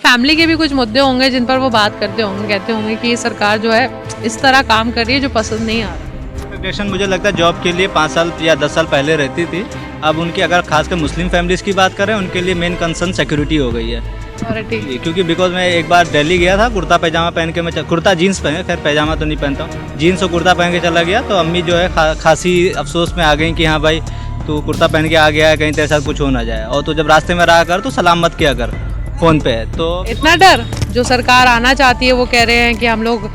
Family के भी कुछ मुद्दे होंगे जिन पर वो बात करते होंगे, कहते होंगे कि ये सरकार जो है इस तरह काम कर रही है जो पसंद नहीं आ रहा। एक्सपेक्टेशन मुझे लगता है जॉब के लिए 5 साल या 10 साल पहले रहती थी। अब उनकी अगर खासकर मुस्लिम फैमिलीज़ की बात करें, उनके लिए मेन कंसर्न सिक्योरिटी हो गई है। क्योंकि बिकॉज मैं एक बार दिल्ली गया था, कुर्ता पैजामा पहन के मैं कुर्ता जीन्स पहन, खैर पैजामा तो नहीं पहनता हूँ, जीन्स और कुर्ता पहन के चला गया। तो अम्मी जो है खासी अफसोस में आ गई कि हाँ भाई तू कुर्ता पहन के आ गया है, कहीं तेरे साथ कुछ हो ना जाए, और तो जब रास्ते में रहा कर तो सलाम मत किया कर फ़ोन पे। तो इतना डर जो सरकार आना चाहती है, वो कह रहे हैं कि हम लोग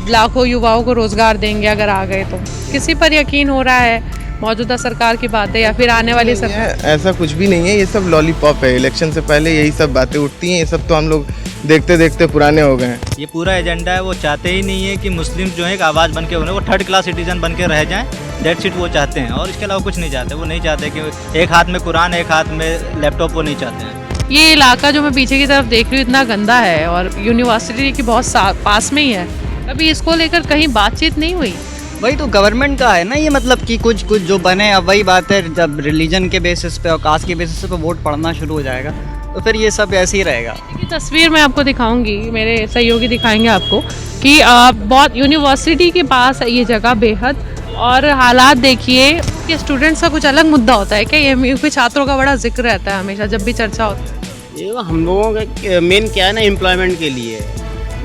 लाखों युवाओं को रोजगार देंगे अगर आ गए तो। किसी पर यकीन हो रहा है मौजूदा सरकार की बातें या फिर आने वाली सरकार? ऐसा कुछ भी नहीं है, ये सब लॉलीपॉप है। इलेक्शन से पहले यही सब बातें उठती हैं, ये सब तो हम लोग देखते देखते पुराने हो गए हैं। ये पूरा एजेंडा है, वो चाहते ही नहीं है कि मुस्लिम जो है एक आवाज़ बन के उन्हें वो थर्ड क्लास सिटीजन बन के रह जाएं। डेट सीट वो चाहते हैं, और इसके अलावा कुछ नहीं चाहते। वो नहीं चाहते कि एक हाथ में कुरान एक हाथ में लैपटॉप, वो नहीं चाहते हैं। ये इलाका जो मैं पीछे की तरफ देख रही हूँ इतना गंदा है और यूनिवर्सिटी की बहुत पास में ही है। अभी इसको लेकर कहीं बातचीत नहीं हुई? वही तो गवर्नमेंट का है ना ये, मतलब कि कुछ कुछ जो बने। अब वही बात है, जब रिलीजन के बेसिस पे और कास्ट के बेसिस पे वोट पड़ना शुरू हो जाएगा तो फिर ये सब ऐसे ही रहेगा। ये तस्वीर मैं आपको दिखाऊंगी, मेरे सहयोगी दिखाएंगे आपको कि बहुत यूनिवर्सिटी के पास है ये जगह बेहद। और हालात देखिए कि स्टूडेंट्स का कुछ अलग मुद्दा होता है क्या? ये पे छात्रों का बड़ा जिक्र रहता है हमेशा जब भी चर्चा होती है। ये हम लोगों का मेन क्या है ना, एम्प्लॉयमेंट के लिए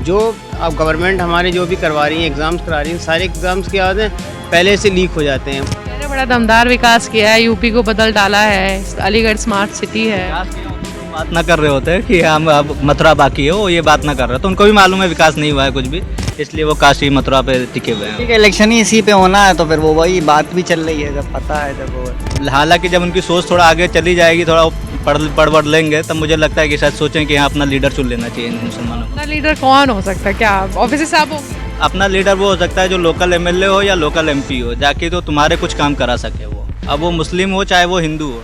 जो अब गवर्नमेंट हमारे जो भी करवा रही है, एग्ज़ाम्स करा रही है, सारे एग्ज़ाम्स क्या होते हैं पहले से लीक हो जाते हैं। मैंने बड़ा दमदार विकास किया है, यूपी को बदल डाला है, अलीगढ़ स्मार्ट सिटी है। बात ना कर रहे होते हैं कि हम अब मथुरा बाकी है, वो ये बात ना कर रहे, तो उनको भी मालूम है विकास नहीं हुआ है कुछ भी, इसलिए वो काशी मथुरा पे टिके हुए हैं। ठीक है, इलेक्शन ही इसी पे होना है तो फिर वो वही बात भी चल रही है, जब पता है जब वो। हालांकि जब उनकी सोच थोड़ा आगे चली जाएगी, थोड़ा पढ़ लेंगे, तब मुझे लगता है कि शायद सोचें कि यहाँ अपना लीडर चुन लेना चाहिए मुसलमानों को। अपना लीडर कौन हो सकता है? क्या ऑफिसर साहब हो? अपना लीडर वो हो सकता है जो लोकल एमएलए हो या लोकल एमपी हो, जाके तो तुम्हारे कुछ काम करा सके वो, अब वो मुस्लिम हो चाहे वो हिंदू हो।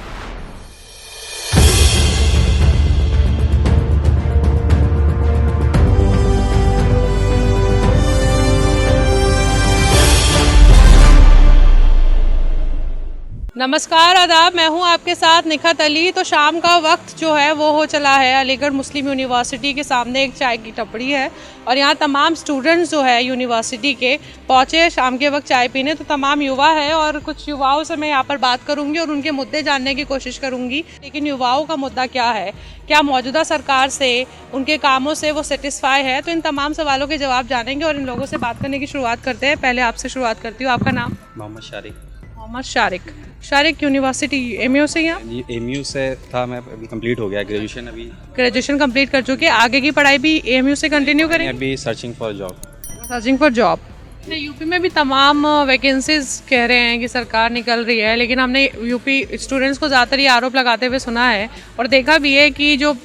नमस्कार, आदाब, मैं हूं आपके साथ निखत अली। तो शाम का वक्त जो है वो हो चला है। अलीगढ़ मुस्लिम यूनिवर्सिटी के सामने एक चाय की टपड़ी है और यहाँ तमाम स्टूडेंट्स जो है यूनिवर्सिटी के पहुँचे शाम के वक्त चाय पीने। तो तमाम युवा है और कुछ युवाओं से मैं यहाँ पर बात करूँगी और उनके मुद्दे जानने की कोशिश करूँगी। लेकिन युवाओं का मुद्दा क्या है, क्या मौजूदा सरकार से, उनके कामों से वो सेटिस्फाई है? तो इन तमाम सवालों के जवाब जानेंगे और इन लोगों से बात करने की शुरुआत करते हैं। पहले आपसे शुरुआत करती हूँ, आपका नाम? मोहम्मद शारिक। मोहम्मद शारिक यूनिवर्सिटी एमयू से? यहाँ जी एमयू से था, मैं अभी कंप्लीट हो गया ग्रेजुएशन। अभी ग्रेजुएशन कंप्लीट कर चुके, आगे की पढ़ाई भी एमयू से कंटिन्यू करेंगे? अभी सर्चिंग फॉर जॉब। यूपी में भी तमाम वैकेंसीज कह रहे हैं कि सरकार निकल रही है, लेकिन हमने यूपी स्टूडेंट्स को ज़्यादातर ये आरोप लगाते हुए सुना है और देखा भी है कि जो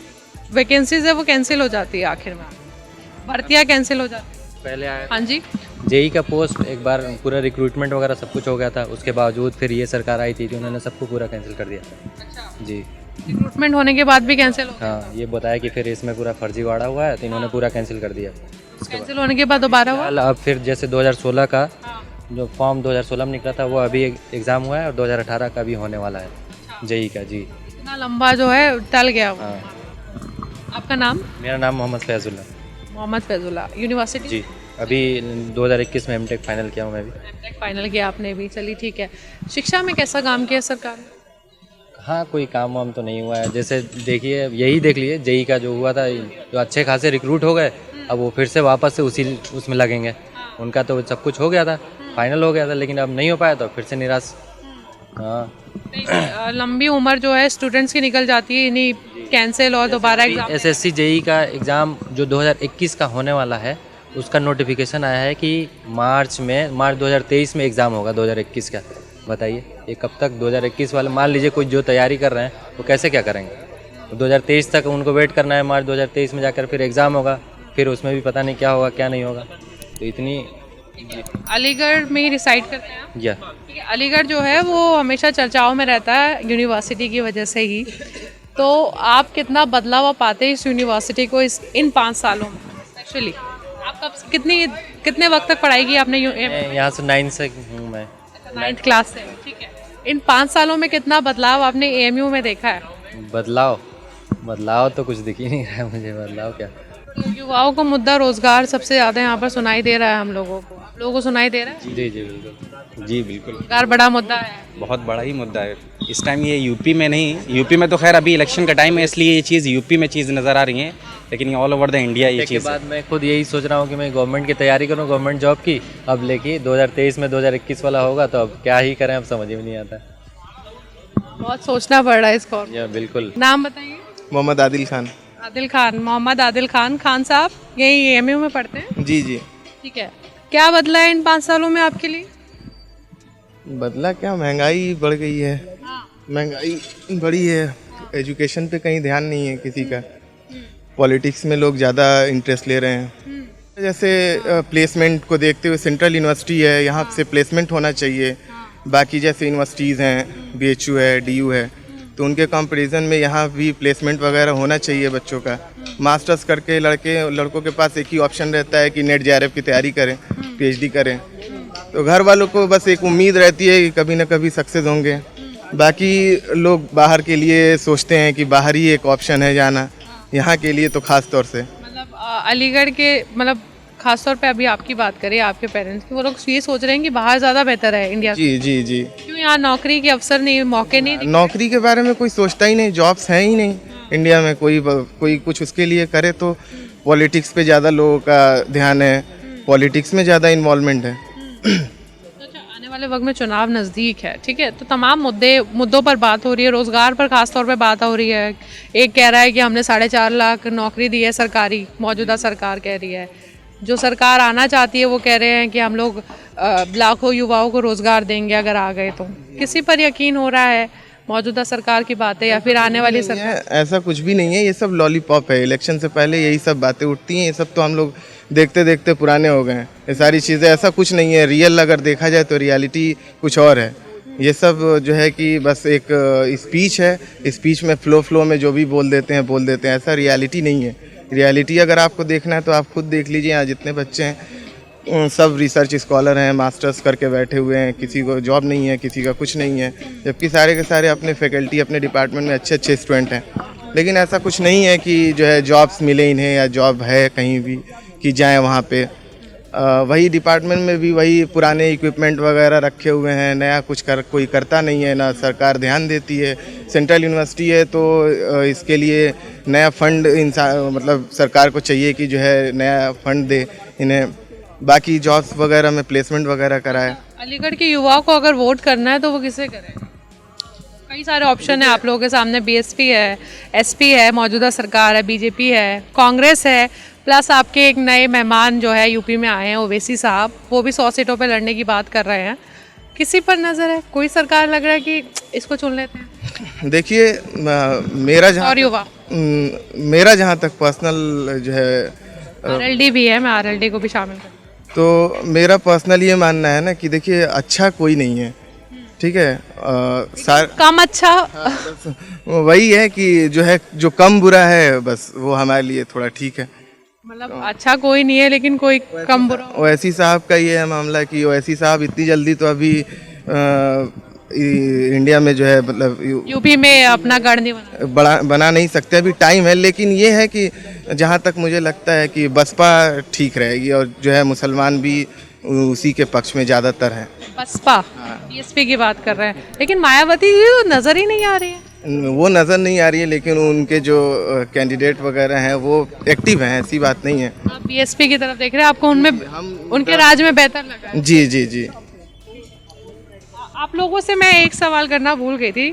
वैकेंसीज है वो कैंसिल हो जाती है, आखिर में भर्तियाँ कैंसिल हो जाती है। पहले आया हाँ जी, जेई का पोस्ट एक बार पूरा रिक्रूटमेंट वगैरह सब कुछ हो गया था, उसके बावजूद फिर ये सरकार आई थी तो उन्होंने सबको पूरा कैंसिल कर दिया था। अच्छा, जी रिक्रूटमेंट होने के बाद भी कैंसिल हो? हाँ, ये बताया कि फिर इसमें पूरा फर्जीवाड़ा हुआ है तो इन्होंने पूरा कैंसिल कर दिया। कैंसिल होने के बाद दोबारा हुआ? अब फिर जैसे 2016 का जो फॉर्म 2016 में निकला था वो अभी एग्ज़ाम हुआ है और 2018 का भी होने वाला है जेई का। जी इतना लंबा जो है टल गया वो। हाँ। आपका नाम? मेरा नाम मोहम्मद फैजुल्ला। यूनिवर्सिटी? जी अभी 2021 में एमटेक फाइनल किया हूँ मैं भी। एमटेक फाइनल किया आपने भी, चलिए ठीक है। शिक्षा में कैसा काम किया सरकार ने? हाँ, कोई काम वाम तो नहीं हुआ है। जैसे देखिए, यही देख लीजिए जेई का जो हुआ था, जो अच्छे खासे रिक्रूट हो गए, अब वो फिर से वापस से उसमें लगेंगे। उनका तो सब कुछ हो गया था, फाइनल हो गया था, लेकिन अब नहीं हो पाया तो फिर से निराश। हाँ, लंबी उम्र जो है स्टूडेंट्स की निकल जाती है, इन्हीं कैंसिल और दोबारा एग्जाम। एसएससी जेई का एग्ज़ाम जो 2021 का होने वाला है, उसका नोटिफिकेशन आया है कि मार्च 2023 में एग्ज़ाम होगा 2021 का। बताइए ये कब तक 2021 वाले, मान लीजिए कोई जो तैयारी कर रहे हैं वो कैसे क्या करेंगे? 2023 तक उनको वेट करना है, मार्च 2023 में जाकर फिर एग्ज़ाम होगा, फिर उसमें भी पता नहीं क्या होगा क्या नहीं होगा। तो इतनी अलीगढ़ में ही रिसाइड करते हैं आप? या अलीगढ़ जो है वो हमेशा चर्चाओं में रहता है यूनिवर्सिटी की वजह से ही। तो आप कितना बदलाव पाते हैं इस यूनिवर्सिटी को इन 5 सालों में? एक्चुअली आप कब कितने वक्त तक पढ़ाई की आपने? यहाँ से 9 से हूँ मैं, 9th क्लास से, ठीक है। इन 5 सालों में कितना बदलाव आपने एएमयू में देखा है? बदलाव बदलाव तो कुछ दिख ही नहीं रहा है मुझे, बदलाव क्या। युवाओं का मुद्दा रोजगार सबसे ज़्यादा यहाँ पर सुनाई दे रहा है हम लोगों को। आप लोगों को सुनाई दे रहा है? जी जी बिल्कुल। जी बिल्कुल, रोजगार बड़ा मुद्दा है। बहुत बड़ा ही मुद्दा है इस टाइम। ये यूपी में नहीं, यूपी में तो खैर अभी इलेक्शन का टाइम है इसलिए ये चीज़ यूपी में चीज़ नज़र आ रही है, लेकिन ये ऑल ओवर द इंडिया ये के चीज़ है। बाद मैं खुद यही सोच रहा हूँ कि मैं गवर्नमेंट की तैयारी करूँ, गवर्नमेंट जॉब की। अब लेकिन 2023 में 2021 वाला होगा तो अब क्या ही करें, अब समझ में नहीं आता। बहुत सोचना पड़ रहा है इसको। या बिल्कुल। नाम बताइए। मोहम्मद आदिल खान। आदिल खान, मोहम्मद आदिल खान। खान साहब यही एमयू में पढ़ते हैं? जी जी। ठीक है, क्या बदला है इन 5 सालों में आपके लिए? बदला क्या, महंगाई बढ़ गई है, महंगाई बढ़ी है, एजुकेशन पे कहीं ध्यान नहीं है किसी का, पॉलिटिक्स में लोग ज़्यादा इंटरेस्ट ले रहे हैं। जैसे प्लेसमेंट को देखते हुए सेंट्रल यूनिवर्सिटी है, यहाँ से प्लेसमेंट होना चाहिए। बाकी जैसे यूनिवर्सिटीज़ हैं, BHU है, DU है, तो उनके कंपैरिजन में यहाँ भी प्लेसमेंट वगैरह होना चाहिए बच्चों का। मास्टर्स करके लड़कों के पास एक ही ऑप्शन रहता है कि नेट JRF की तैयारी करें, PhD करें। तो घर वालों को बस एक उम्मीद रहती है कि कभी ना कभी सक्सेस होंगे। बाकी लोग बाहर के लिए सोचते हैं कि बाहर ही एक ऑप्शन है जाना, यहाँ के लिए तो ख़ास तौर से। मतलब अलीगढ़ के, मतलब खासतौर पे अभी आपकी बात करें, आपके पेरेंट्स की, वो लोग ये सोच रहे हैं कि बाहर ज़्यादा बेहतर है इंडिया से। जी जी जी। क्यों यहाँ नौकरी के अवसर नहीं, मौके नहीं दिखते? नौकरी के बारे में कोई सोचता ही नहीं, जॉब्स हैं ही नहीं इंडिया में। कोई कुछ उसके लिए करे तो पॉलिटिक्स पे ज़्यादा लोगों का ध्यान है, पॉलिटिक्स में ज़्यादा इन्वॉल्वमेंट है। आने वाले वक्त में चुनाव नज़दीक है, ठीक है, तो तमाम मुद्दों पर बात हो रही है। रोज़गार पर खास तौर पे बात हो रही है। एक कह रहा है कि हमने 4.5 लाख नौकरी दी है सरकारी, मौजूदा सरकार कह रही है। जो सरकार आना चाहती है वो कह रहे हैं कि हम लोग लाखों युवाओं को रोज़गार देंगे अगर आ गए तो। किसी पर यकीन हो रहा है, मौजूदा सरकार की बातें या फिर आने वाली सरकार? ऐसा कुछ भी नहीं है, ये सब लॉलीपॉप है। इलेक्शन से पहले यही सब बातें उठती हैं, ये सब तो हम लोग देखते देखते पुराने हो गए हैं। ये सारी चीज़ें, ऐसा कुछ नहीं है। रियल अगर देखा जाए तो रियलिटी कुछ और है। ये सब जो है कि बस एक स्पीच है, स्पीच में फ्लो में जो भी बोल देते हैं, ऐसा रियलिटी नहीं है। रियलिटी अगर आपको देखना है तो आप खुद देख लीजिए, यहाँ जितने बच्चे हैं सब रिसर्च स्कॉलर हैं, मास्टर्स करके बैठे हुए हैं, किसी को जॉब नहीं है, किसी का कुछ नहीं है, जबकि सारे के सारे अपने फैकल्टी, अपने डिपार्टमेंट में अच्छे अच्छे स्टूडेंट हैं। लेकिन ऐसा कुछ नहीं है कि जो है जॉब्स मिले इन्हें या जॉब है कहीं भी कि जाएँ वहाँ पे। वही डिपार्टमेंट में भी वही पुराने इक्विपमेंट वगैरह रखे हुए हैं, नया कुछ कोई करता नहीं है, ना सरकार ध्यान देती है। सेंट्रल यूनिवर्सिटी है तो इसके लिए नया फंड मतलब सरकार को चाहिए कि जो है नया फंड दे इन्हें, बाकी जॉब्स वगैरह में प्लेसमेंट वगैरह कराए। अलीगढ़ के युवाओं को अगर वोट करना है तो वो किसे करें? कई सारे ऑप्शन है आप लोगों के सामने। BSP है, SP है, मौजूदा सरकार है, BJP है, कांग्रेस है, प्लस आपके एक नए मेहमान जो है यूपी में आए हैं, ओवैसी साहब, वो भी 100 सीटों पे लड़ने की बात कर रहे हैं। किसी पर नज़र है? कोई सरकार लग रहा है कि इसको चुन लेते हैं? देखिए, मेरा जहाँ तक पर्सनल जो है, RLD भी है, मैं RLD को भी शामिल करूँ तो मेरा पर्सनल ये मानना है ना कि देखिए अच्छा कोई नहीं है, ठीक है। कम अच्छा वही है कि जो है जो कम बुरा है बस वो हमारे लिए थोड़ा ठीक है। मतलब अच्छा कोई नहीं है लेकिन कोई कम बुरा। ओवैसी साहब का ये है मामला कि ओवैसी साहब इतनी जल्दी तो अभी इंडिया में जो है मतलब यूपी में अपना गढ़ नहीं बना नहीं सकते, अभी टाइम है। लेकिन ये है कि जहाँ तक मुझे लगता है कि बसपा ठीक रहेगी और जो है मुसलमान भी उसी के पक्ष में ज़्यादातर हैं। बसपा, BSP की बात कर रहे हैं, लेकिन मायावती नज़र ही नहीं आ रही है। वो नज़र नहीं आ रही है, लेकिन उनके जो कैंडिडेट वगैरह हैं वो एक्टिव हैं, ऐसी बात नहीं है। आप BSP की तरफ देख रहे हैं, आपको उनमें उनके राज में बेहतर लगा है? जी जी जी। आप लोगों से मैं एक सवाल करना भूल गई थी,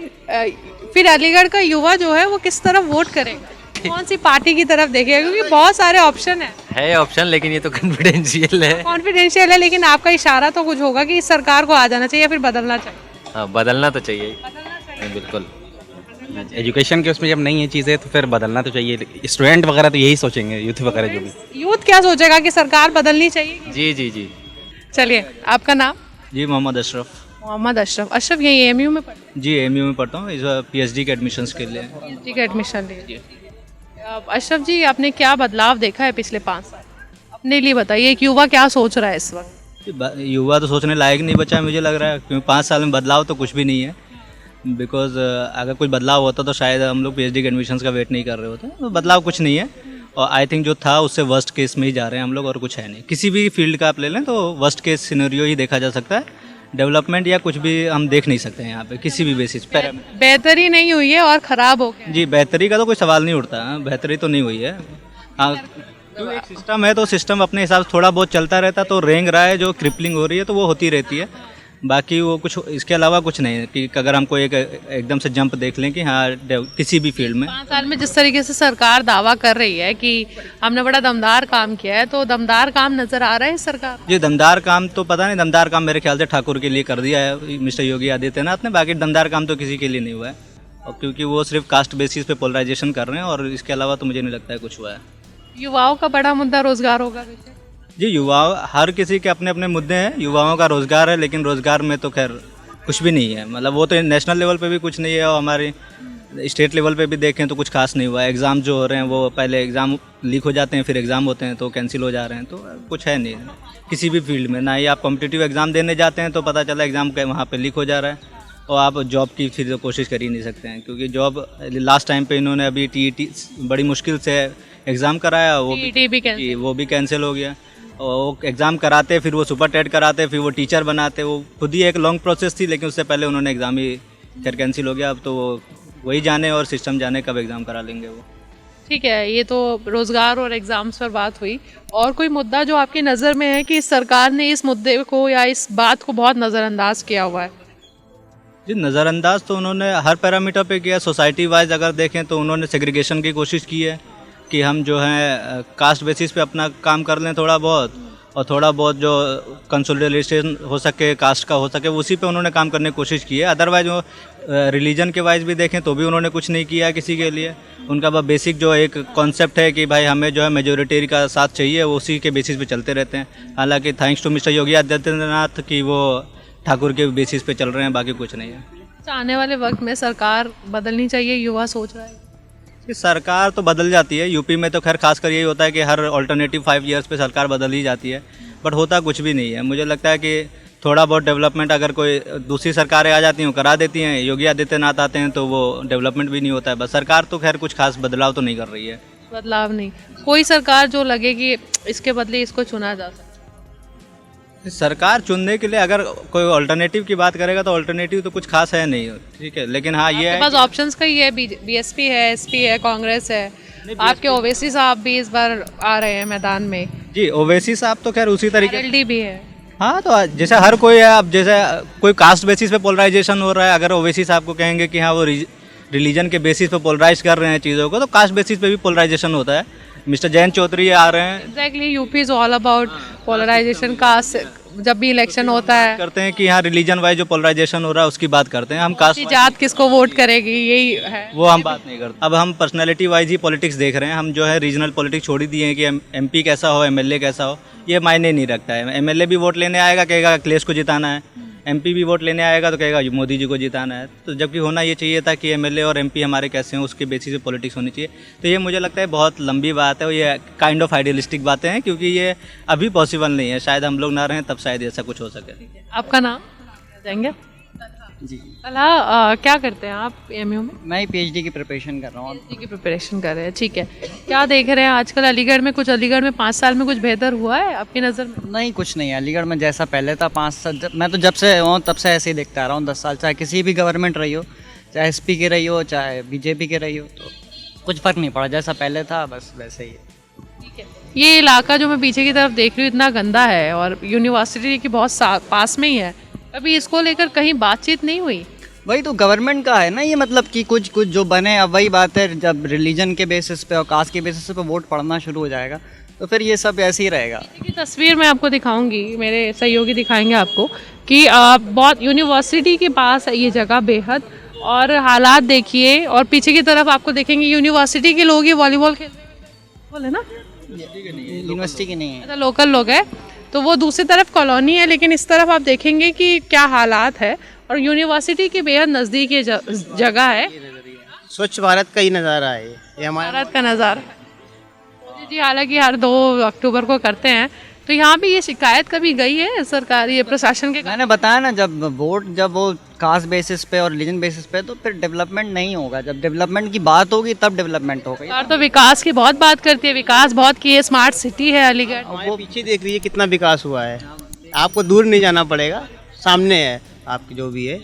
फिर अलीगढ़ का युवा जो है वो किस तरफ वोट करेगा, कौन सी पार्टी की तरफ देखेगा? क्योंकि बहुत सारे ऑप्शन है ऑप्शन, लेकिन ये तो कॉन्फिडेंशियल है। कॉन्फिडेंशियल है, लेकिन आपका इशारा तो कुछ होगा कि इस सरकार को आ जाना चाहिए या फिर बदलना चाहिए? हाँ, बदलना तो चाहिए, बिल्कुल। एजुकेशन के उसमें जब नहीं है चीज़ें तो फिर बदलना तो चाहिए। स्टूडेंट वगैरह तो यही सोचेंगे, यूथ वगैरह जो भी। यूथ क्या सोचेगा कि सरकार बदलनी चाहिए? जी जी जी। चलिए, आपका नाम? जी मोहम्मद अशरफ। मोहम्मद अशरफ। अशरफ यही AMU में पढ़ते हैं? जी AMU में पढ़ता हूँ, इस PhD के एडमिशन्स के लिए। PhD के एडमिशन लिए। अशरफ जी, आपने क्या बदलाव देखा है पिछले 5 साल? अपने लिए बताइए, एक युवा क्या सोच रहा है इस वक्त? युवा तो सोचने लायक नहीं बचा है मुझे लग रहा है, क्योंकि 5 साल में बदलाव तो कुछ भी नहीं है। बिकॉज अगर कोई बदलाव होता तो शायद हम लोग PhD के एडमिशन्स का वेट नहीं कर रहे होते। तो बदलाव कुछ नहीं है, और आई थिंक जो था उससे वर्स्ट केस में ही जा रहे हैं हम लोग, और कुछ है नहीं। किसी भी फील्ड का आप ले लें तो वर्स्ट केस सिनेरियो ही देखा जा सकता है, डेवलपमेंट या कुछ भी हम देख नहीं सकते हैं यहाँ पे किसी भी बेसिस पर। बेहतरी नहीं हुई है और ख़राब हो गया। जी, बेहतरी का तो कोई सवाल नहीं उठता, बेहतरी तो नहीं हुई है। हाँ, जो एक सिस्टम है तो सिस्टम अपने हिसाब से थोड़ा बहुत चलता रहता, तो रेंग रहा है, जो क्रिपलिंग हो रही है तो वो होती रहती है। बाकी वो कुछ इसके अलावा कुछ नहीं है कि अगर हमको एक एकदम से जंप देख लें कि हाँ किसी भी फील्ड में। 5 साल में जिस तरीके से सरकार दावा कर रही है कि हमने बड़ा दमदार काम किया है, तो दमदार काम नजर आ रहा है सरकार? जी, दमदार काम तो पता नहीं, दमदार काम मेरे ख्याल से ठाकुर के लिए कर दिया है मिस्टर योगी आदित्यनाथ ने, बाकी दमदार काम तो किसी के लिए नहीं हुआ है, और क्योंकि वो सिर्फ कास्ट बेसिस पे पोलराइजेशन कर रहे हैं, और इसके अलावा तो मुझे नहीं लगता है कुछ हुआ है। युवाओं का बड़ा मुद्दा रोजगार होगा वैसे? जी, युवाओं, हर किसी के अपने अपने मुद्दे हैं। युवाओं का रोज़गार है, लेकिन रोज़गार में तो खैर कुछ भी नहीं है, मतलब वो तो नेशनल लेवल पे भी कुछ नहीं है, और हमारे स्टेट लेवल पे भी देखें तो कुछ खास नहीं हुआ है। एग्ज़ाम जो हो रहे हैं वो पहले एग्ज़ाम लीक हो जाते हैं, फिर एग्ज़ाम होते हैं तो कैंसिल हो जा रहे हैं, तो कुछ है नहीं किसी भी फील्ड में। ना ही आप कॉम्पिटिटिव एग्ज़ाम देने जाते हैं तो पता चला एग्ज़ाम वहाँ पर लीक हो जा रहा है, और आप जॉब की फिर कोशिश कर ही नहीं सकते हैं, क्योंकि जॉब लास्ट टाइम पे इन्होंने अभी TET बड़ी मुश्किल से एग्ज़ाम कराया, वो भी कैंसिल हो गया, और वो एग्ज़ाम कराते, फिर वो सुपर टेट कराते, फिर वो टीचर बनाते, वो खुद ही एक लॉन्ग प्रोसेस थी, लेकिन उससे पहले उन्होंने एग्ज़ाम ही खैर कैंसिल हो गया। अब तो वही जाने और सिस्टम जाने कब एग्ज़ाम करा लेंगे वो। ठीक है, ये तो रोजगार और एग्जाम्स पर बात हुई। और कोई मुद्दा जो आपकी नज़र में है कि सरकार ने इस मुद्दे को या इस बात को बहुत नज़रअंदाज किया हुआ है? जी, नज़रअंदाज तो उन्होंने हर पैरामीटर पे किया। सोसाइटी वाइज अगर देखें तो उन्होंने सेग्रीगेशन की कोशिश की है कि हम जो है कास्ट बेसिस पे अपना काम कर लें थोड़ा बहुत, और थोड़ा बहुत जो कंसोलिडेशन हो सके कास्ट का हो सके उसी पे उन्होंने काम करने की कोशिश की है। अदरवाइज वो रिलीजन के वाइज भी देखें तो भी उन्होंने कुछ नहीं किया किसी के लिए। उनका बस बेसिक जो एक कॉन्सेप्ट है कि भाई हमें जो है मेजोरिटी का साथ चाहिए, वो उसी के बेसिस पे चलते रहते हैं। हालांकि thanks to mister Yogi Adityanath कि वो ठाकुर के बेसिस पे चल रहे हैं, बाकी कुछ नहीं है। आने वाले वक्त में सरकार बदलनी चाहिए, युवा सोच रहा है? कि सरकार तो बदल जाती है, यूपी में तो खैर खासकर यही होता है कि हर ऑल्टरनेटिव 5 ईयर्स पे सरकार बदल ही जाती है, बट होता कुछ भी नहीं है। मुझे लगता है कि थोड़ा बहुत डेवलपमेंट अगर कोई दूसरी सरकारें आ जाती हैं करा देती हैं, योगी आदित्यनाथ आते हैं तो वो डेवलपमेंट भी नहीं होता है। बस सरकार तो खैर कुछ खास बदलाव तो नहीं कर रही है। बदलाव नहीं, कोई सरकार जो लगे कि इसके बदले इसको चुना जा सकता? सरकार चुनने के लिए अगर कोई अल्टरनेटिव की बात करेगा तो अल्टरनेटिव तो कुछ खास है नहीं, ठीक है, लेकिन हाँ ये है बस ऑप्शंस का ही है, BSP है, SP है, कांग्रेस है, आपके ओवैसी साहब भी इस बार आ रहे हैं मैदान में। जी, ओवैसी साहब तो खैर उसी तरीके LD भी है। हाँ, तो जैसे हर कोई है, अब जैसे कोई कास्ट बेसिस पे पोलराइजेशन हो रहा है, अगर ओवैसी साहब को कहेंगे कि हाँ वो रिलीजन के बेसिस पे पोलराइज कर रहे हैं चीज़ों को, तो कास्ट बेसिस पे भी पोलराइजेशन होता है। मिस्टर जयंत चौधरी आ रहे हैं। Exactly, UP is all about polarisation. Caste जब भी इलेक्शन होता है करते हैं कि यहाँ रिलीजन वाइज जो पोलराइजेशन हो रहा है उसकी बात करते हैं। हम कास्ट जात किसको वोट करेगी यही है, वो हम बात नहीं करते। अब हम पर्सनैलिटी वाइज ही पॉलिटिक्स देख रहे हैं। हम जो है रीजनल पॉलिटिक्स छोड़ ही दिए हैं कि MP कैसा हो, MLA कैसा हो, ये मायने नहीं रखता है। MLA भी वोट लेने आएगा कहेगा अखिलेश को जिताना है, MP भी वोट लेने आएगा तो कहेगा मोदी जी को जिताना है। तो जबकि होना ये चाहिए था कि MLA और MP हमारे कैसे हैं उसके बेसिस पे पॉलिटिक्स होनी चाहिए। तो ये मुझे लगता है बहुत लंबी बात है, और ये काइंड ऑफ आइडियलिस्टिक बातें हैं, क्योंकि ये अभी पॉसिबल नहीं है। शायद हम लोग ना रहें तब शायद ऐसा कुछ हो सके। आपका नाम जाएंगे? जी, तलहा, क्या करते हैं आप AMU में? मैं PhD की प्रिपरेशन कर रहा हूँ। PhD की प्रिपरेशन कर रहे हैं, ठीक है। क्या देख रहे हैं आजकल अलीगढ़ में? कुछ अलीगढ़ में 5 साल में कुछ बेहतर हुआ है आपकी नज़र में? नहीं, कुछ नहीं है अलीगढ़ में जैसा पहले था। 5 साल मैं तो जब से हूँ तब से ऐसे ही देखता आ रहा हूँ, 10 साल, चाहे किसी भी गवर्नमेंट रही हो, चाहे SP की रही हो, चाहे BJP की रही हो, तो कुछ फ़र्क नहीं पड़ा। जैसा पहले था बस वैसे ही है। ठीक है। ये इलाका जो मैं पीछे की तरफ देख रही हूँ इतना गंदा है, और यूनिवर्सिटी की बहुत पास में ही है, अभी इसको लेकर कहीं बातचीत नहीं हुई? वही तो गवर्नमेंट का है ना ये, मतलब कि कुछ कुछ जो बने। अब वही बात है, जब रिलीजन के बेसिस पे और कास्ट के बेसिस पे वोट पड़ना शुरू हो जाएगा तो फिर ये सब ऐसे ही रहेगा। ये तस्वीर मैं आपको दिखाऊंगी, मेरे सहयोगी दिखाएंगे आपको कि बहुत यूनिवर्सिटी के पास है ये जगह बेहद, और हालात देखिए। और पीछे की तरफ आपको देखेंगे यूनिवर्सिटी के लोग ये वॉलीबॉल खेल रहे हैं, बोले ना यूनिवर्सिटी की नहीं है, लोकल लोग हैं। तो वो दूसरी तरफ कॉलोनी है, लेकिन इस तरफ आप देखेंगे कि क्या हालात है, और यूनिवर्सिटी के बेहद नज़दीक ये जगह है। स्वच्छ भारत का ही नज़ारा है ये हमारा भारत का नज़ारा जी। हालांकि हर 2 अक्टूबर को करते हैं, तो यहाँ पे ये शिकायत कभी गई है सरकारी प्रशासन के? मैंने बताया ना, जब वो कास्ट बेसिस पे और रिलीजन बेसिस पे, तो फिर डेवलपमेंट नहीं होगा। जब डेवलपमेंट की बात होगी तब डेवलपमेंट होगी। सरकार तो विकास की बहुत बात करती है, विकास बहुत की है, स्मार्ट सिटी है अलीगढ़। हमारे पीछे देख लीजिए कितना विकास हुआ है, आपको दूर नहीं जाना पड़ेगा, सामने है आपकी जो भी है।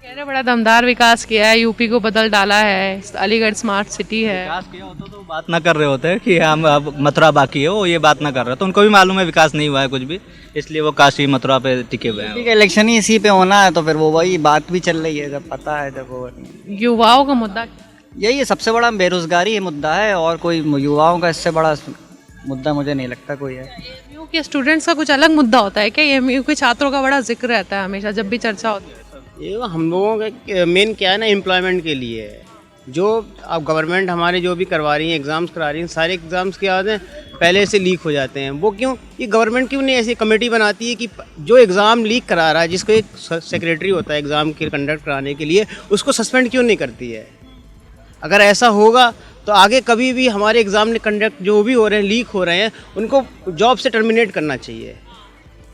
कह रहे बड़ा दमदार विकास किया है, यूपी को बदल डाला है, अलीगढ़ स्मार्ट सिटी है। विकास किया होता तो बात ना कर रहे होते कि हम अब मथुरा बाकी है, वो ये बात ना कर रहे, तो उनको भी मालूम है विकास नहीं हुआ है कुछ भी, इसलिए वो काशी मथुरा पे टिके हुए हैं। ठीक है, इलेक्शन ही इसी पे होना है, तो फिर वो वही बात भी चल रही है, जब पता है जब वो युवाओं का मुद्दा यही है सबसे बड़ा, बेरोजगारी मुद्दा है, और कोई युवाओं का इससे बड़ा मुद्दा मुझे नहीं लगता कोई है। एएमयू के स्टूडेंट्स का कुछ अलग मुद्दा होता है क्या? एएमयू के छात्रों का बड़ा जिक्र रहता है हमेशा जब भी चर्चा होती है। ये हम लोगों का मेन क्या है ना, एम्प्लॉयमेंट के लिए है। जो अब गवर्नमेंट हमारे जो भी करवा रही है, एग्ज़ाम्स करा रही हैं, सारे एग्ज़ाम्स क्या होते हैं पहले से लीक हो जाते हैं। वो क्यों? ये गवर्नमेंट क्यों नहीं ऐसी कमेटी बनाती है कि जो एग्ज़ाम लीक करा रहा है, जिसको एक सेक्रेटरी होता है एग्ज़ाम के कंडक्ट कराने के लिए, उसको सस्पेंड क्यों नहीं करती है? अगर ऐसा होगा तो आगे कभी भी हमारे एग्ज़ाम कंडक्ट जो भी हो रहे हैं, लीक हो रहे हैं, उनको जॉब से टर्मिनेट करना चाहिए।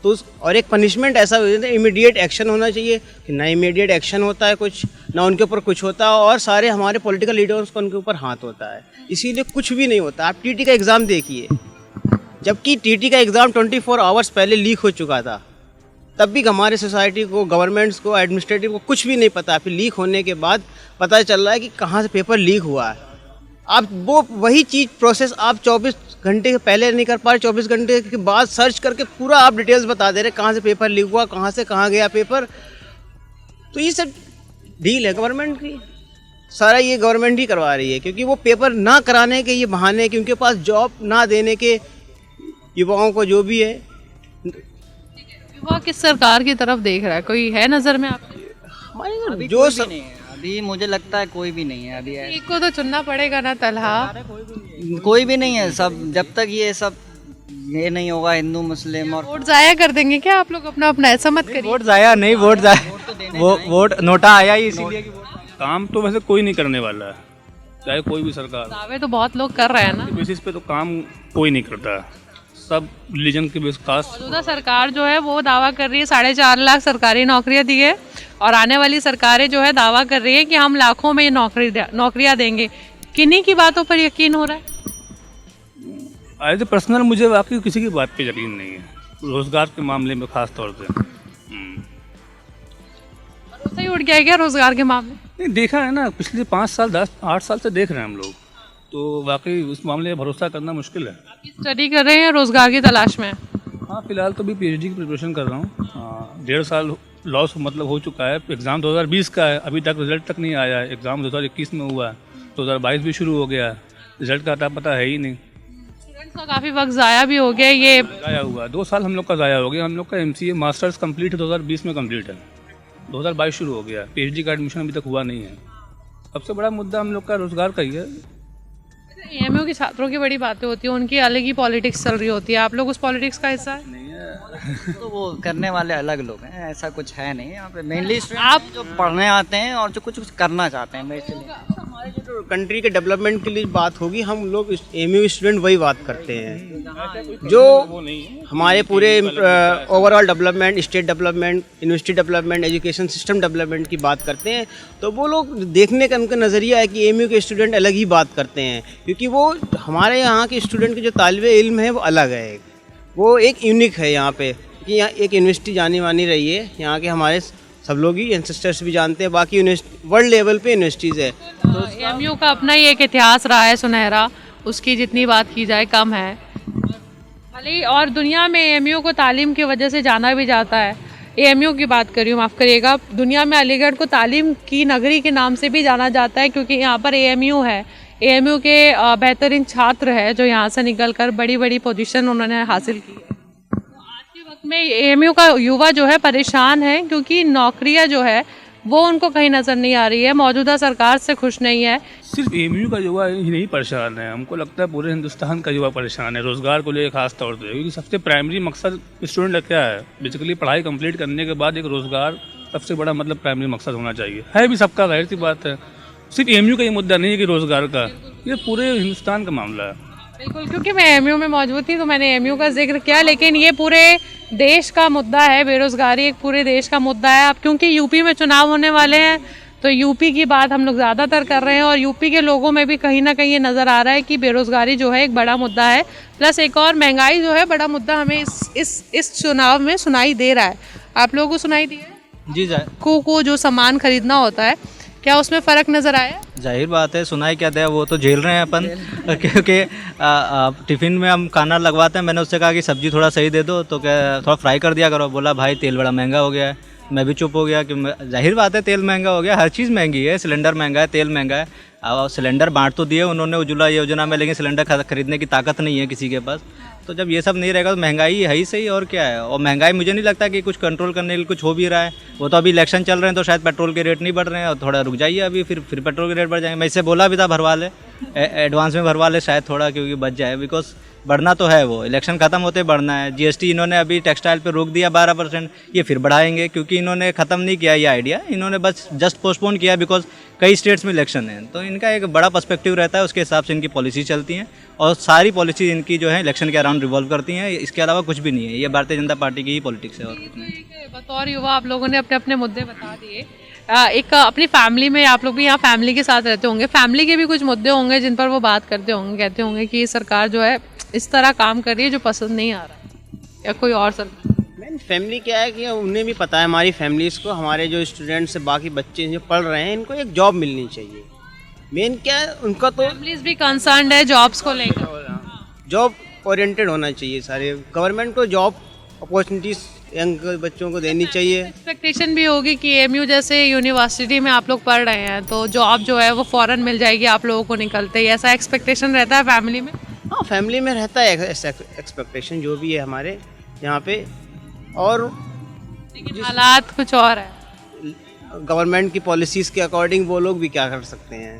तो और एक पनिशमेंट ऐसा हो जाता है, इमीडिएट एक्शन होना चाहिए, कि ना इमीडिएट एक्शन होता है कुछ, ना उनके ऊपर कुछ होता है, और सारे हमारे पॉलिटिकल लीडर्स का उनके ऊपर हाथ होता है, इसीलिए कुछ भी नहीं होता। आप टीटी का एग्ज़ाम देखिए, जबकि टीटी का एग्ज़ाम 24 आवर्स पहले लीक हो चुका था, तब भी हमारे सोसाइटी को, गवर्नमेंट्स को, एडमिनिस्ट्रेटिव को कुछ भी नहीं पता। फिर लीक होने के बाद पता चल रहा है कि कहाँ से पेपर लीक हुआ है। आप वो वही चीज़ प्रोसेस आप 24 घंटे पहले नहीं कर पा रहे, 24 घंटे के बाद सर्च करके पूरा आप डिटेल्स बता दे रहे कहाँ से पेपर लीक हुआ, कहाँ से कहाँ गया पेपर। तो ये सब डील है गवर्नमेंट की, सारा ये गवर्नमेंट ही करवा रही है, क्योंकि वो पेपर ना कराने के ये बहाने कि उनके पास जॉब ना देने के युवाओं को जो भी है। युवा किस सरकार की तरफ देख रहा है? कोई है नज़र में आपके? अभी जो अभी मुझे लगता है कोई भी नहीं है अभी। एक को तो चुनना पड़ेगा ना तलहा। कोई भी नहीं है, सब जब तक ये सब ये नहीं होगा, हिंदू मुस्लिम और वोट जाया कर देंगे क्या आप लोग? अपना अपना ऐसा मत करिए। वोट जाया नहीं, वोट जाया, वो वोट नोटा आया ही इसीलिए। काम तो वैसे कोई नहीं करने वाला है, चाहे कोई भी सरकार। दावे तो बहुत लोग कर रहे हैं ना। बेसिस पे तो काम कोई नहीं करता है, सब रिलीजन के बेस खास। मौजूदा सरकार जो है वो दावा कर रही है 4.5 लाख सरकारी नौकरियां दी है, और आने वाली सरकारें जो है दावा कर रही है कि हम लाखों में नौकरियां देंगे। किन्हीं की बातों पर यकीन हो रहा है? एज ए पर्सनल मुझे वाकई किसी की बात पे यकीन नहीं है, रोजगार के मामले में खास तौर से। भरोसा ही उठ गया है क्या रोजगार के मामले? नहीं, देखा है ना, पिछले 5 साल 8 साल से देख रहे हैं हम लोग, तो वाकई उस मामले में भरोसा करना मुश्किल है। स्टडी कर रहे हैं, रोजगार की तलाश में? हाँ, फिलहाल तो भी PhD की प्रिपरेशन कर रहा हूँ। 1.5 साल लॉस मतलब हो चुका है। एग्ज़ाम 2020 का है, अभी तक रिजल्ट तक नहीं आया है। एग्ज़ाम 2021 में हुआ है, 2022 भी शुरू हो गया है, रिजल्ट का पता है ही नहीं। स्टूडेंट्स का काफ़ी वक्त ज़ाया भी हो गया। ये ज़ाया हुआ 2 साल हम लोग का ज़ाया हो गया। हम लोग का MCA मास्टर्स कंप्लीट है, 2020 में कंप्लीट है, 2022 शुरू हो गया। PhD का एडमिशन अभी तक हुआ नहीं है। सबसे बड़ा मुद्दा हम लोग का रोज़गार का ही है। एएमयू के छात्रों की बड़ी बातें होती हैं, उनकी अलग ही पॉलिटिक्स चल रही होती है। आप लोग उस पॉलिटिक्स का हिस्सा है? नहीं है, तो वो करने वाले अलग लोग हैं, ऐसा कुछ है नहीं यहाँ पे। मेनली आप जो पढ़ने आते हैं और जो कुछ करना चाहते हैं, बेसिकली हमारे जो कंट्री के डेवलपमेंट के लिए बात होगी, हम लोग एमयू स्टूडेंट वही बात करते हैं। जो हमारे पूरे overall development, state development, university development, education system development की बात करते हैं, तो वो लोग देखने का उनका नज़रिया है कि एमयू के स्टूडेंट अलग ही बात करते हैं, क्योंकि वो हमारे यहाँ के स्टूडेंट के जो तालिबे इल्म है वो अलग है, वो एक यूनिक है यहाँ पे। कि यहाँ एक यूनिवर्सिटी जानी मानी रही है, यहाँ के हमारे सब लोग ही एंसेस्टर्स भी जानते हैं, बाकी वर्ल्ड लेवल पे यूनिवर्सिटीज़ है। तो एएमयू का अपना ही एक इतिहास रहा है सुनहरा, उसकी जितनी बात की जाए कम है। भले और दुनिया में एएमयू को तालीम की वजह से जाना भी जाता है। एएमयू की बात कर रही हूँ, माफ़ करिएगा। दुनिया में अलीगढ़ को तालीम की नगरी के नाम से भी जाना जाता है, क्योंकि यहाँ पर एएमयू है। एएमयू के बेहतरीन छात्र है जो यहाँ से निकलकर बड़ी बड़ी पोजीशन उन्होंने हासिल की है। में एएमयू का युवा जो है परेशान है, क्योंकि नौकरियां जो है वो उनको कहीं नज़र नहीं आ रही है। मौजूदा सरकार से खुश नहीं है। सिर्फ एएमयू का युवा ही नहीं परेशान है, हमको लगता है पूरे हिंदुस्तान का युवा परेशान है रोज़गार को लेकर खास तौर से। क्योंकि सबसे प्राइमरी मकसद स्टूडेंट का क्या है, बेसिकली पढ़ाई कंप्लीट करने के बाद एक रोज़गार सबसे बड़ा मतलब प्राइमरी मकसद होना चाहिए। है भी सबका, जाहिर सी बात है। सिर्फ एएमयू का ये मुद्दा नहीं है कि रोज़गार का, ये पूरे हिंदुस्तान का मामला है। बिल्कुल, क्योंकि मैं एमयू में मौजूद थी तो मैंने एमयू का जिक्र किया, लेकिन ये पूरे देश का मुद्दा है। बेरोज़गारी एक पूरे देश का मुद्दा है। अब क्योंकि यूपी में चुनाव होने वाले हैं तो यूपी की बात हम लोग ज़्यादातर कर रहे हैं, और यूपी के लोगों में भी कहीं ना कहीं ये नज़र आ रहा है कि बेरोज़गारी जो है एक बड़ा मुद्दा है, प्लस एक और महंगाई जो है बड़ा मुद्दा हमें इस चुनाव में सुनाई दे रहा है। आप लोगों को सुनाई दिया है? जी को जो सामान खरीदना होता है, क्या उसमें फ़र्क नज़र आया? जाहिर बात है, सुनाई क्या दे, वो तो झेल रहे हैं अपन क्योंकि टिफ़िन में हम खाना लगवाते हैं। मैंने उससे कहा कि सब्ज़ी थोड़ा सही दे दो, तो क्या थोड़ा फ्राई कर दिया करो। बोला भाई तेल बड़ा महंगा हो गया है। मैं भी चुप हो गया कि जाहिर बात है तेल महंगा हो गया, हर चीज़ महंगी है, सिलेंडर महंगा है, तेल महंगा है। अब सिलेंडर बांट तो दिए उन्होंने उज्ज्वला योजना में, लेकिन सिलेंडर खरीदने की ताकत नहीं है किसी के पास। तो जब ये सब नहीं रहेगा तो महंगाई है ही सही, और क्या है। और महंगाई मुझे नहीं लगता कि कुछ कंट्रोल करने के लिए कुछ हो भी रहा है। वो तो अभी इलेक्शन चल रहे हैं तो शायद पेट्रोल के रेट नहीं बढ़ रहे हैं, और थोड़ा रुक जाइए अभी, फिर पेट्रोल के रेट बढ़ जाएंगे। मैं इससे बोला भी था भरवा ले, एडवांस में भरवा ले शायद थोड़ा, क्योंकि बच जाए, बिकॉज बढ़ना तो है, वो इलेक्शन खत्म होते बढ़ना है। जीएसटी इन्होंने अभी टेक्सटाइल पे रोक दिया 12%, ये फिर बढ़ाएंगे क्योंकि इन्होंने ख़त्म नहीं किया ये आइडिया, इन्होंने बस जस्ट पोस्टपोन किया बिकॉज कई स्टेट्स में इलेक्शन है। तो इनका एक बड़ा पर्सपेक्टिव रहता है, उसके हिसाब से इनकी पॉलिसी चलती हैं, और सारी पॉलिसी इनकी जो है इलेक्शन के अराउंड रिवॉल्व करती हैं। इसके अलावा कुछ भी नहीं है, ये भारतीय जनता पार्टी की ही पॉलिटिक्स है और कुछ नहीं। बतौर युवा आप लोगों ने अपने अपने मुद्दे बता दिए। एक अपनी फैमिली में आप लोग भी यहाँ फैमिली के साथ रहते होंगे, फैमिली के भी कुछ मुद्दे होंगे जिन पर वो बात करते होंगे, कहते होंगे कि सरकार जो है इस तरह काम कर रही है जो पसंद नहीं आ रहा है, या कोई और सरकार। मैन फैमिली क्या है कि उन्हें भी पता है, हमारी फैमिलीज़ को, हमारे जो स्टूडेंट्स बाकी बच्चे जो पढ़ रहे हैं, इनको एक जॉब मिलनी चाहिए। मेन क्या है उनका, तो फैमिलीज भी कंसर्न्ड है जॉब्स को लेकर, जॉब ओरिएंटेड होना चाहिए। सारे गवर्नमेंट को जॉब अपॉर्चुनिटीज़ यंग बच्चों को देनी चाहिए। एक्सपेक्टेशन भी होगी कि एमयू जैसे यूनिवर्सिटी में आप लोग पढ़ रहे हैं तो जॉब जो है वो फ़ौरन मिल जाएगी आप लोगों को निकलते ही, ऐसा एक्सपेक्टेशन रहता है फैमिली में? हाँ, फैमिली में रहता है एक्सपेक्टेशन जो भी है हमारे यहाँ पे, और लेकिन हालात कुछ और है। गवर्नमेंट की पॉलिसीज़ के अकॉर्डिंग वो लोग भी क्या कर सकते हैं।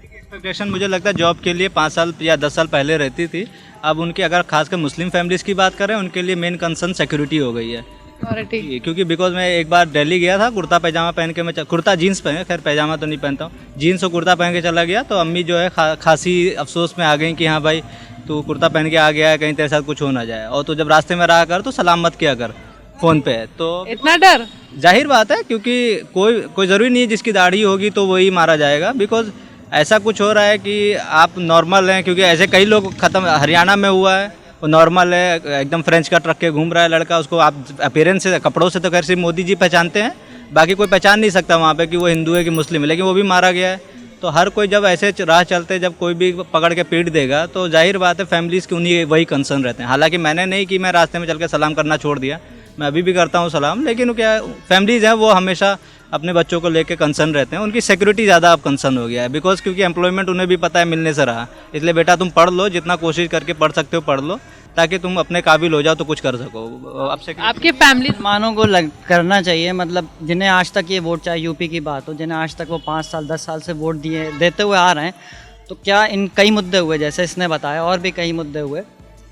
एक्सपेक्टेशन मुझे लगता है जॉब के लिए 5 साल या 10 साल पहले रहती थी। अब उनकी अगर खासकर मुस्लिम फैमिलीज़ की बात करें, उनके लिए मेन कंसर्न सिक्योरिटी हो गई है। क्योंकि बिकॉज मैं एक बार दिल्ली गया था, कुर्ता पैजामा पहन के, मैं कुर्ता जीन्स पहन, खैर पैजामा तो नहीं पहनता हूँ, जीन्स और कुर्ता पहन के चला गया, तो अम्मी जो है खासी अफसोस में आ गई कि हाँ भाई तू कुर्ता पहन के आ गया है, कहीं तेरे साथ कुछ हो ना जाए, और तू जब रास्ते में रहा कर तो सलाम मत किया कर फ़ोन पे। तो इतना डर? जाहिर बात है, क्योंकि कोई ज़रूरी नहीं है जिसकी दाढ़ी होगी तो वही मारा जाएगा, बिकॉज ऐसा कुछ हो रहा है कि आप नॉर्मल हैं। क्योंकि ऐसे कई लोग हरियाणा में हुआ है, वो नॉर्मल है, एकदम फ्रेंच कट रख के घूम रहा है लड़का, उसको आप अपीयरेंस से, कपड़ों से तो खैर सिर्फ मोदी जी पहचानते हैं, बाकी कोई पहचान नहीं सकता वहाँ पे कि वो हिंदू है कि मुस्लिम है, लेकिन वो भी मारा गया है। तो हर कोई जब ऐसे राह चलते जब कोई भी पकड़ के पीट देगा तो जाहिर बात है फैमिलीज़ की उन्हीं वही कंसर्न रहते हैं। हालांकि मैंने नहीं कि मैं रास्ते में चल के सलाम करना छोड़ दिया, मैं अभी भी करता हूँ सलाम, लेकिन क्या फैमिलीज़ हैं वो हमेशा अपने बच्चों को लेके कंसर्न रहते हैं। उनकी सिक्योरिटी ज़्यादा अब कंसर्न हो गया है, बिकॉज क्योंकि एम्प्लॉयमेंट उन्हें भी पता है मिलने से रहा, इसलिए बेटा तुम पढ़ लो, जितना कोशिश करके पढ़ सकते हो पढ़ लो, ताकि तुम अपने काबिल हो जाओ तो कुछ कर सको। आपसे आपकी फैमिली मुसलमानों को करना चाहिए, मतलब जिन्हें आज तक ये वोट, चाहे यूपी की बात हो, जिन्हें आज तक वो 5 साल 10 साल से वोट देते हुए आ रहे हैं, तो क्या इन कई मुद्दे हुए जैसे इसने बताया, और भी कई मुद्दे हुए,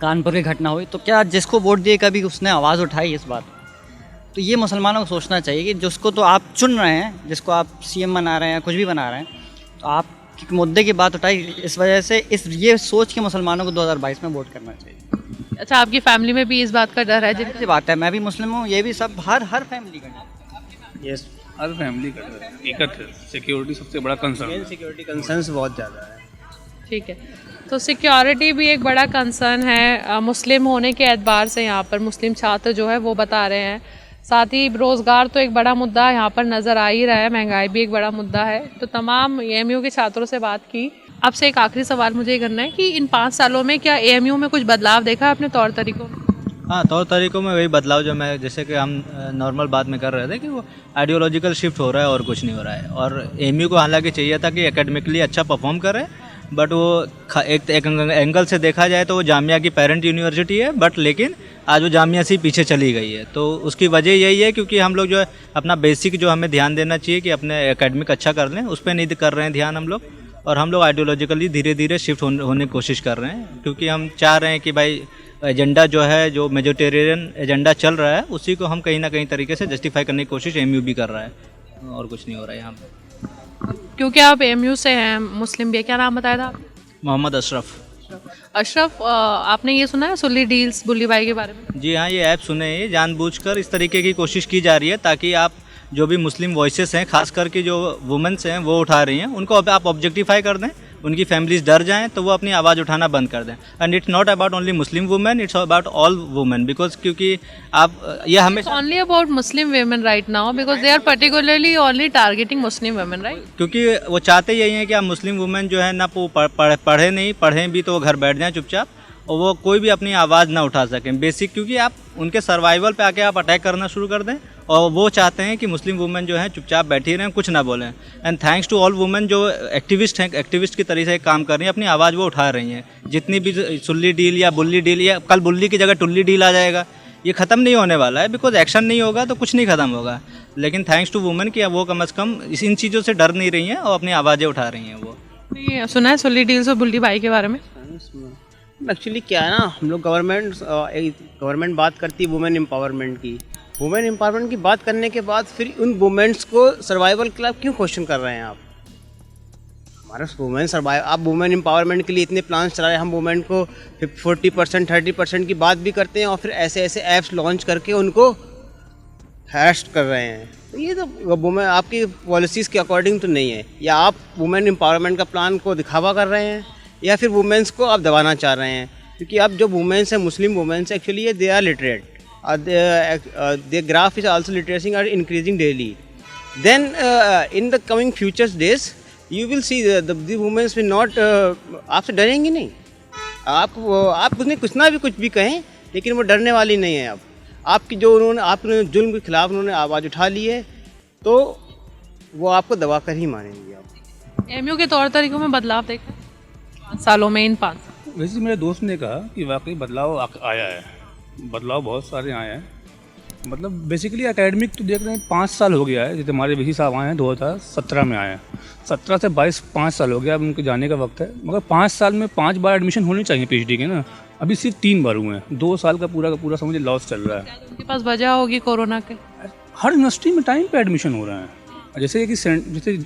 कानपुर की घटना हुई, तो क्या जिसको वोट दिए कभी उसने आवाज़ उठाई इस बात? तो ये मुसलमानों को सोचना चाहिए कि जिसको तो आप चुन रहे हैं, जिसको आप सीएम बना रहे हैं, कुछ भी बना रहे हैं, तो आप मुद्दे की बात उठाई, इस वजह से ये सोच के मुसलमानों को 2022 में वोट करना चाहिए। अच्छा, आपकी फैमिली में भी इस बात का डर है? जिनकी बात है, मैं भी मुस्लिम हूँ, ये भी सब हर फैमिली का डर है। यस, हर फैमिली का हकीकत है, सिक्योरिटी सबसे बड़ा कंसर्न है। सिक्योरिटी कंसर्न्स बहुत ज़्यादा है। ठीक है, तो सिक्योरिटी भी एक बड़ा कंसर्न है मुस्लिम होने के एतबार से। यहाँ पर मुस्लिम छात्र जो है वो बता रहे हैं, साथ ही रोज़गार तो एक बड़ा मुद्दा यहाँ पर नज़र आ ही रहा है, महंगाई भी एक बड़ा मुद्दा है। तो तमाम एएमयू के छात्रों से बात की। आपसे एक आखिरी सवाल मुझे ये करना है कि इन 5 सालों में क्या एएमयू में कुछ बदलाव देखा है अपने तौर तरीकों में? हाँ, तौर तरीकों में वही बदलाव जो मैं, जैसे कि हम नॉर्मल बात में कर रहे थे कि वो आइडियोलॉजिकल शिफ्ट हो रहा है और कुछ नहीं हो रहा है। और एएमयू को हालांकि चाहिए था कि एकेडमिकली अच्छा परफॉर्म करे, बट वो एक एंगल से देखा जाए तो वो जामिया की पेरेंट यूनिवर्सिटी है, बट लेकिन आज वो जामिया से पीछे चली गई है। तो उसकी वजह यही है क्योंकि हम लोग जो है अपना बेसिक जो हमें ध्यान देना चाहिए कि अपने एकेडमिक अच्छा कर लें, उस पर नहीं कर रहे हैं ध्यान हम लोग, और हम लोग आइडियोलॉजिकली धीरे धीरे शिफ्ट होने की कोशिश कर रहे हैं, क्योंकि हम चाह रहे हैं कि भाई एजेंडा जो है, जो मेजोरिटेरियन एजेंडा चल रहा है, उसी को हम कहीं ना कहीं तरीके से जस्टिफाई करने की कोशिश एएमयू भी कर रहा है, और कुछ नहीं हो रहा है यहाँ पर। क्योंकि आप एएमयू से हैं, मुस्लिम भी है, क्या नाम बताया था? मोहम्मद अशरफ। अशरफ, आपने ये सुना है सुल्ली डील्स बुल्ली बाई के बारे में? जी हाँ, ये ऐप सुने हैं। जानबूझकर इस तरीके की कोशिश की जा रही है ताकि आप जो भी मुस्लिम वॉइसेस हैं, खास करके जो वुमेन्स हैं वो उठा रही हैं, उनको आप ऑब्जेक्टिफाई कर दें, उनकी फैमिलीज डर जाएं तो वो अपनी आवाज़ उठाना बंद कर दें। And it's not about only Muslim women, it's about all women, because क्योंकि आप ये हमेशा Only about Muslim women right now because they are particularly only targeting Muslim women, right? क्योंकि वो चाहते यही हैं कि आप मुस्लिम वुमेन जो है ना वो पढ़े नहीं, पढ़ें भी तो वो घर बैठ जाएं चुपचाप और वो कोई भी अपनी आवाज़ ना उठा सकें। बेसिक क्योंकि आप उनके सर्वाइवल पे आके आप अटैक करना शुरू कर दें और वो चाहते हैं कि मुस्लिम वुमेन जो है चुपचाप बैठी रहें, कुछ ना बोलें। And thanks to all women जो एक्टिविस्ट हैं, एक्टिविस्ट की तरह से काम कर रही हैं, अपनी आवाज़ वो उठा रही हैं। जितनी भी सुल्ली डील या बुल्ली डील, या कल बुल्ली की जगह टुल्ली डील आ जाएगा, ये ख़त्म नहीं होने वाला है, बिकॉज एक्शन नहीं होगा तो कुछ नहीं ख़त्म होगा। लेकिन थैंक्स टू वुमेन कि वो कम अज़ कम इन चीज़ों से डर नहीं रही हैं और अपनी आवाज़ें उठा रही हैं। वो ये सुना है सुल्ली डील्स और बुल्ली बाई के बारे में? एक्चुअली क्या है ना, हम लोग गवर्नमेंट बात करती है वुमेन एम्पावरमेंट की। वुमेन एम्पावरमेंट की बात करने के बाद फिर उन वुमेन्स को सर्वाइवल के लिए क्यों क्वेश्चन कर रहे हैं आप? हमारा वुमेन सर्वाइव, आप वुमेन एम्पावरमेंट के लिए इतने प्लान्स चला रहे हैं, हम वुमेन को 40% 30% की बात भी करते हैं और फिर ऐसे ऐसे ऐप्स लॉन्च करके उनको हैश कर रहे हैं। तो ये तो वुमेन आपकी पॉलिसीज़ के अकॉर्डिंग तो नहीं है। या आप वुमेन एम्पावरमेंट का प्लान को दिखावा कर रहे हैं या फिर वुमेन्स को आप दबाना चाह रहे हैं। क्योंकि अब जो वुमेन्स हैं, Muslim womens actually they are literate, their graph is also literacy are increasing daily. Then in the coming future days you will see the women will not आपसे डरेंगी नहीं। आप उसने कुछ भी कहें लेकिन वो डरने वाली नहीं है। अब आपकी जो उन्होंने आपने जुल्म के खिलाफ उन्होंने आवाज़ उठा ली है तो वो आपको दबा कर ही मारेंगी। आप एमयू के तौर तरीकों में बदलाव देखा 5 सालों में, इन 5 साल? वैसे मेरे दोस्त ने कहा कि वाकई बदलाव आया है, बदलाव बहुत सारे आए हैं। मतलब बेसिकली एकेडमिक तो देख रहे हैं 5 साल हो गया है, जैसे हमारे वीसी साहब आए हैं 2017 में आए हैं, 17 से 22 5 साल हो गया, अब उनके जाने का वक्त है। मगर 5 साल में 5 बार एडमिशन होने चाहिए पीएचडी के ना, अभी सिर्फ 3 बार हुए हैं। 2 साल का पूरा समझिए लॉस चल रहा है। उनके पास वजह होगी कोरोना के? हर यूनिवर्सिटी में टाइम पे एडमिशन हो रहा है। जैसे कि जैसे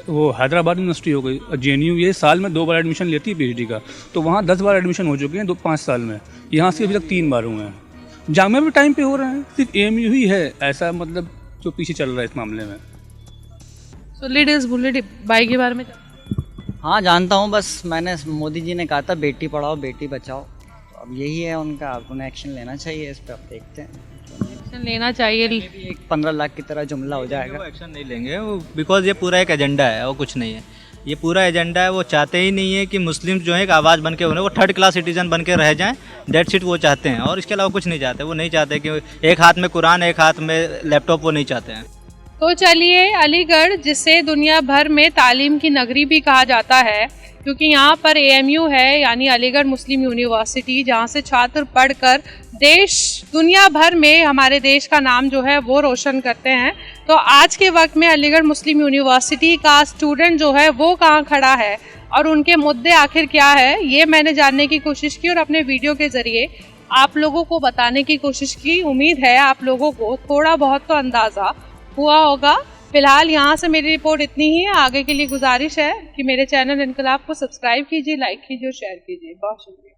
वो हैदराबाद यूनिवर्सिटी हो गई, जेएनयू, ये साल में 2 बार एडमिशन लेती है पीएचडी का, तो वहाँ 10 बार एडमिशन हो चुके हैं 5 साल में। यहाँ से अभी तक 3 बार हुए हैं। जामिया भी टाइम पे हो रहा है, सिर्फ एएमयू ही है ऐसा मतलब जो पीछे चल रहा है इस मामले में। सुल्ली डील्स बुल्ली बाई के बारे में? हाँ जानता हूँ, बस मैंने मोदी जी ने कहा था बेटी पढ़ाओ बेटी बचाओ, तो अब यही है उनका, अब उन्हें एक्शन लेना चाहिए इस पर। अब देखते हैं, एक्शन लेना चाहिए। एक 15 लाख की तरह जुमला हो जाएगा। वो एक्शन नहीं लेंगे बिकॉज ये पूरा एक एजेंडा है, वो कुछ नहीं है। ये पूरा एजेंडा है, वो चाहते ही नहीं है कि मुस्लिम जो है एक आवाज़ बन के उन्हें वो 3rd क्लास सिटीजन बन के रह जाएं। डेट्स इट, वो चाहते हैं और इसके अलावा कुछ नहीं चाहते। वो नहीं चाहते कि एक हाथ में कुरान एक हाथ में लैपटॉप, वो नहीं चाहते हैं। तो चलिए, अलीगढ़ जिसे दुनिया भर में तालीम की नगरी भी कहा जाता है, क्योंकि यहाँ पर एएमयू है यानी अलीगढ़ मुस्लिम यूनिवर्सिटी, जहाँ से छात्र पढ़कर दुनिया भर में हमारे देश का नाम जो है वो रोशन करते हैं। तो आज के वक्त में अलीगढ़ मुस्लिम यूनिवर्सिटी का स्टूडेंट जो है वो कहाँ खड़ा है और उनके मुद्दे आखिर क्या है, ये मैंने जानने की कोशिश की और अपने वीडियो के ज़रिए आप लोगों को बताने की कोशिश की। उम्मीद है आप लोगों को थोड़ा बहुत तो अंदाज़ा हुआ होगा। फिलहाल यहाँ से मेरी रिपोर्ट इतनी ही है। आगे के लिए गुजारिश है कि मेरे चैनल इनकलाब को सब्सक्राइब कीजिए, लाइक कीजिए और शेयर कीजिए। बहुत शुक्रिया।